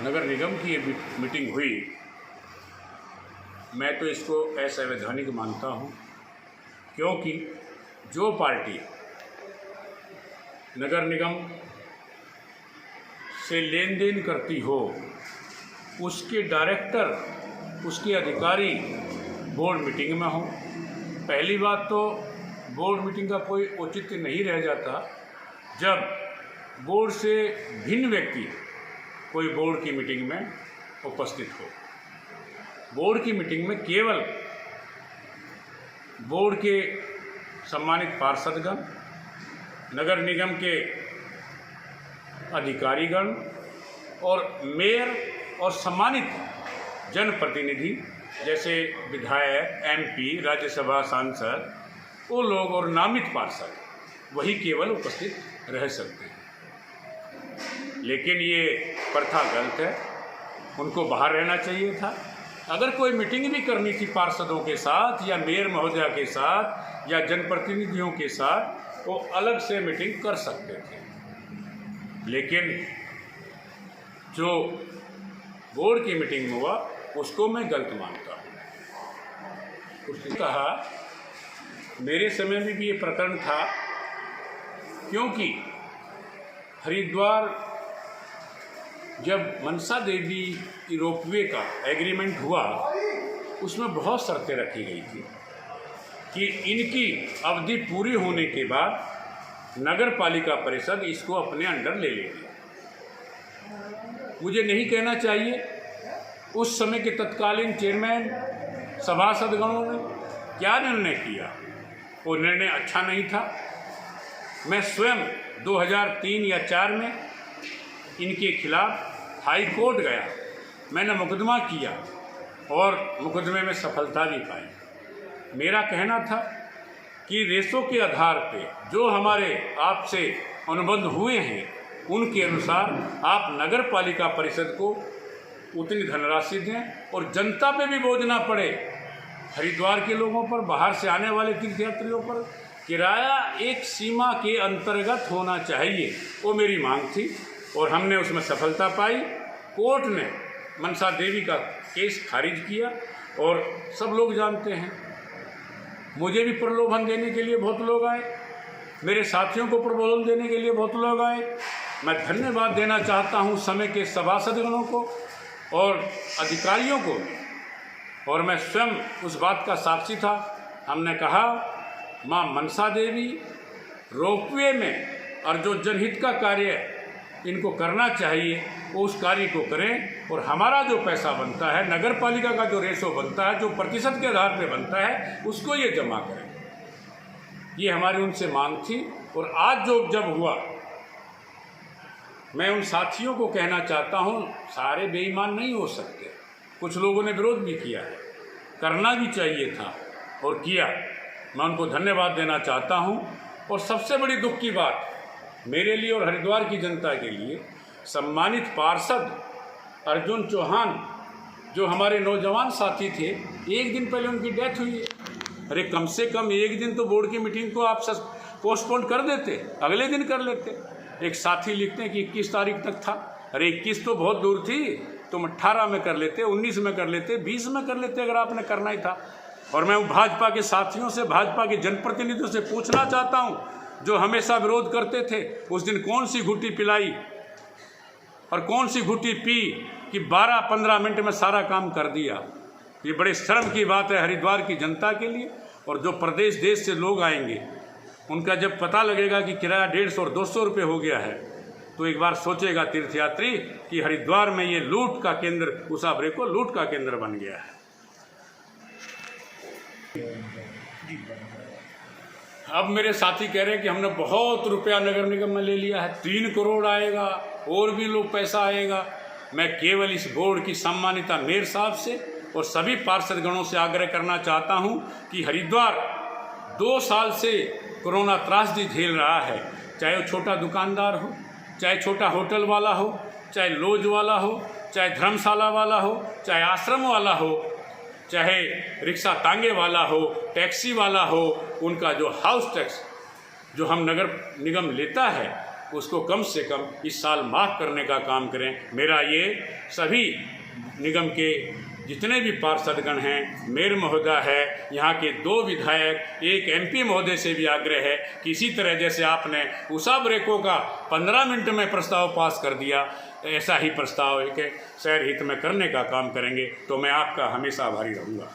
नगर निगम की ये मीटिंग हुई, मैं तो इसको असंवैधानिक मानता हूँ, क्योंकि जो पार्टी नगर निगम से लेन देन करती हो उसके डायरेक्टर, उसके अधिकारी बोर्ड मीटिंग में हो। पहली बात तो बोर्ड मीटिंग का कोई औचित्य नहीं रह जाता जब बोर्ड से भिन्न व्यक्ति कोई बोर्ड की मीटिंग में उपस्थित हो। बोर्ड की मीटिंग में केवल बोर्ड के सम्मानित पार्षदगण, नगर निगम के अधिकारीगण और मेयर और सम्मानित जनप्रतिनिधि जैसे विधायक, एमपी, राज्यसभा सांसद, वो लोग और नामित पार्षद वही केवल उपस्थित रह सकते हैं। लेकिन ये प्रथा गलत है, उनको बाहर रहना चाहिए था। अगर कोई मीटिंग भी करनी थी पार्षदों के साथ या मेयर महोदया के साथ या जनप्रतिनिधियों के साथ, वो अलग से मीटिंग कर सकते थे। लेकिन जो बोर्ड की मीटिंग में हुआ उसको मैं गलत मानता हूँ। उसने कहा मेरे समय में भी ये प्रकरण था, क्योंकि हरिद्वार जब मनसा देवी रोपवे का एग्रीमेंट हुआ उसमें बहुत शर्तें रखी गई थी कि इनकी अवधि पूरी होने के बाद नगर पालिका परिषद इसको अपने अंडर ले लेगी। मुझे नहीं कहना चाहिए उस समय के तत्कालीन चेयरमैन सभासदगणों ने क्या निर्णय किया, वो निर्णय अच्छा नहीं था। मैं स्वयं 2003 या 4 में इनके खिलाफ हाई कोर्ट गया, मैंने मुकदमा किया और मुकदमे में सफलता भी पाई। मेरा कहना था कि रेशों के आधार पे जो हमारे आपसे अनुबंध हुए हैं उनके अनुसार आप नगर पालिका परिषद को उतनी धनराशि दें और जनता पे भी बोझ ना पड़े। हरिद्वार के लोगों पर, बाहर से आने वाले तीर्थयात्रियों पर किराया एक सीमा के अंतर्गत होना चाहिए, वो मेरी मांग थी और हमने उसमें सफलता पाई। कोर्ट ने मनसा देवी का केस खारिज किया और सब लोग जानते हैं मुझे भी प्रलोभन देने के लिए बहुत लोग आए, मेरे साथियों को प्रलोभन देने के लिए बहुत लोग आए। मैं धन्यवाद देना चाहता हूं समय के सभासदगणों को और अधिकारियों को, और मैं स्वयं उस बात का साक्षी था। हमने कहा माँ मनसा देवी रोपवे में और जो जनहित का कार्य इनको करना चाहिए वो उस कार्य को करें और हमारा जो पैसा बनता है, नगर पालिका का जो रेशो बनता है, जो प्रतिशत के आधार पे बनता है, उसको ये जमा करें। ये हमारी उनसे मांग थी। और आज जो जब हुआ, मैं उन साथियों को कहना चाहता हूँ सारे बेईमान नहीं हो सकते, कुछ लोगों ने विरोध भी किया है, करना भी चाहिए था और किया। मैं उनको धन्यवाद देना चाहता हूँ। और सबसे बड़ी दुख की बात मेरे लिए और हरिद्वार की जनता के लिए, सम्मानित पार्षद अर्जुन चौहान जो हमारे नौजवान साथी थे, एक दिन पहले उनकी डेथ हुई है। अरे कम से कम एक दिन तो बोर्ड की मीटिंग को आप पोस्टपोन कर देते, अगले दिन कर लेते। एक साथी लिखते हैं कि 21 तारीख तक था। अरे 21 तो बहुत दूर थी, तुम 18 में कर लेते, 19 में कर लेते, 20 में कर लेते अगर आपने करना ही था। और मैं भाजपा के साथियों से, भाजपा के जनप्रतिनिधियों से पूछना चाहता हूँ जो हमेशा विरोध करते थे, उस दिन कौन सी घुट्टी पिलाई और कौन सी घुट्टी पी कि 12-15 मिनट में सारा काम कर दिया। ये बड़े शर्म की बात है हरिद्वार की जनता के लिए। और जो प्रदेश देश से लोग आएंगे उनका जब पता लगेगा कि किराया 150 और 200 रुपये हो गया है, तो एक बार सोचेगा तीर्थयात्री कि हरिद्वार में ये लूट का केंद्र, उसाबरे को लूट का केंद्र बन गया है। अब मेरे साथी कह रहे हैं कि हमने बहुत रुपया नगर निगम में ले लिया है, 3 करोड़ आएगा और भी लोग पैसा आएगा। मैं केवल इस बोर्ड की सम्मानिता मेयर साहब से और सभी पार्षदगणों से आग्रह करना चाहता हूं कि हरिद्वार 2 साल से कोरोना त्रासदी झेल रहा है, चाहे वो छोटा दुकानदार हो, चाहे छोटा होटल वाला हो, चाहे लॉज वाला हो, चाहे धर्मशाला वाला हो, चाहे आश्रम वाला हो, चाहे रिक्शा तांगे वाला हो, टैक्सी वाला हो। उनका जो हाउस टैक्स जो हम नगर निगम लेता है उसको कम से कम इस साल माफ़ करने का काम करें। मेरा ये सभी निगम के जितने भी पार्षदगण हैं, मेयर महोदय है, यहाँ के 2 विधायक, एक MP महोदय से भी आग्रह है कि इसी तरह जैसे आपने उषा ब्रेको का 15 मिनट में प्रस्ताव पास कर दिया, ऐसा ही प्रस्ताव एक शहर हित में करने का काम करेंगे। तो मैं आपका हमेशा आभारी रहूँगा।